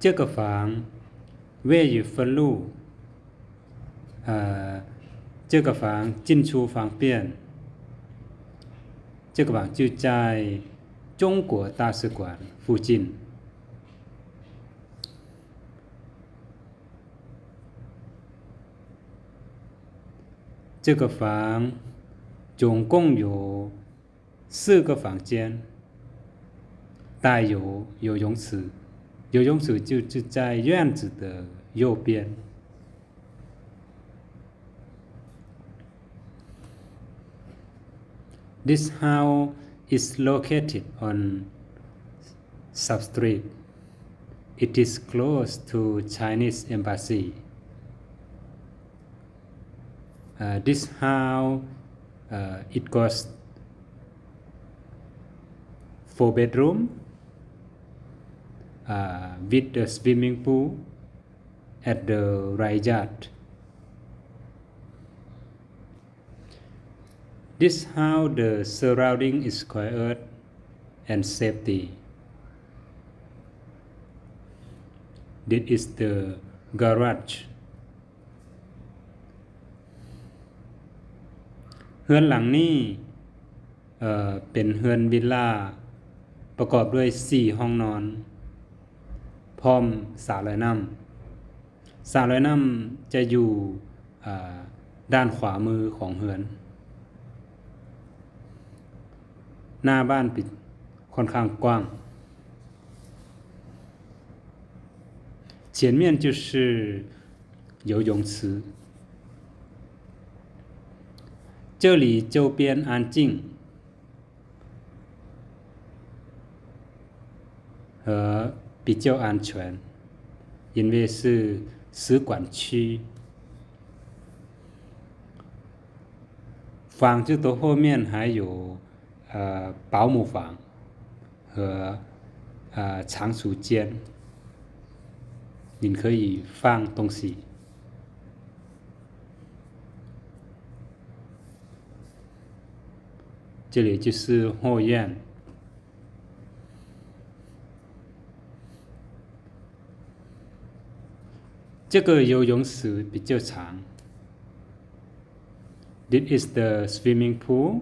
这个房位于分路，这个房进出方便。这个房就在中国大使馆附近。这个房总共有4个房间，带有游泳池，游泳池就是在院子的右边。This house is located on Substreet. It is close to Chinese embassy. This house it got 4 bedroom with a swimming pool at the right yard. This house the surrounding is quiet and safety. This is the garage. เฮือนหลังนี้เป็นเฮือนวิลล่าประกอบด้วย4ห้องนอนพร้อมสระว่ายน้ำสระว่ายน้ำจะอยู่ด้านขวามือของเฮือนหน้าบ้านปิดค่อนข้างกว้าง前面就是游泳池这里周边安静和比较安全因为是使馆区房子的后面还有保姆房和仓储间你可以放东西这里就是后院这个游泳池比较长 This is the swimming pool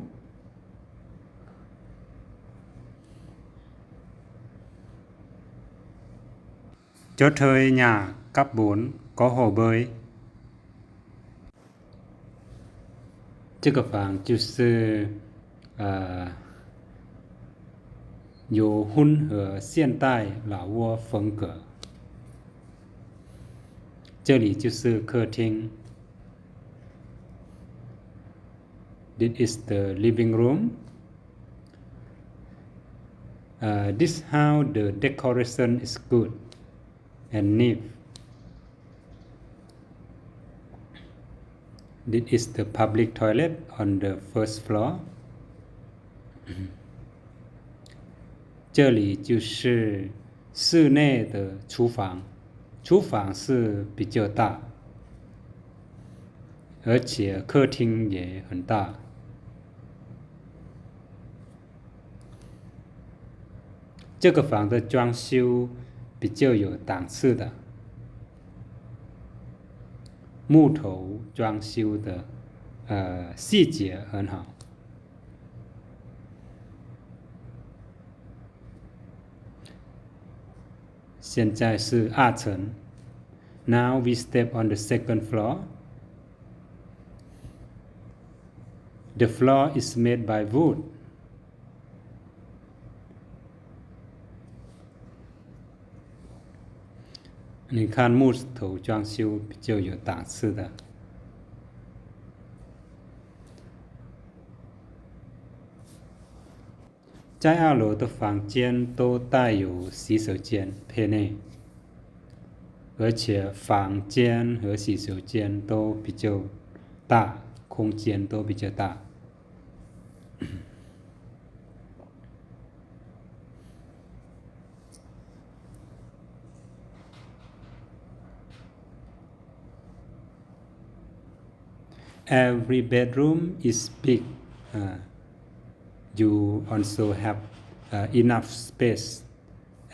cho thuê nhà cấp 4 có hồ bơi 这个房就是有混合现代老挝风格这里就是客厅 This is the living room This house the decoration is good and neat This is the public toilet on the first floor 这里就是室内的厨房厨房是比较大而且客厅也很大这个房的装修比较有档次的木头装修的细节很好现在是2层 Now we step on the second floor The floor is made by wood你看木头装修比较有档次的在2楼的房间都带有洗手间配内而且房间和洗手间都比较大空间都比较大Every bedroom is big. You also have enough space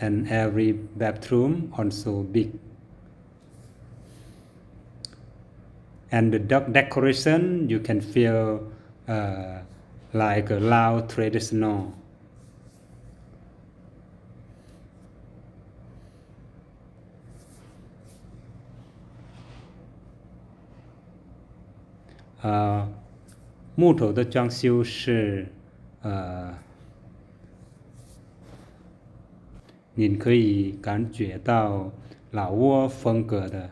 and every bathroom also big. And the decoration you can feel like a Lao traditional.（木头的装修是你可以感觉到老挝风格的。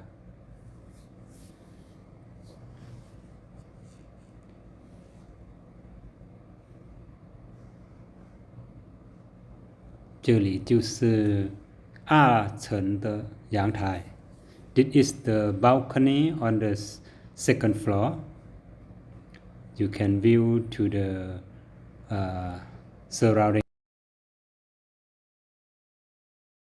这里就是2层的阳台。This is the balcony on the second floor. You can view to the surrounding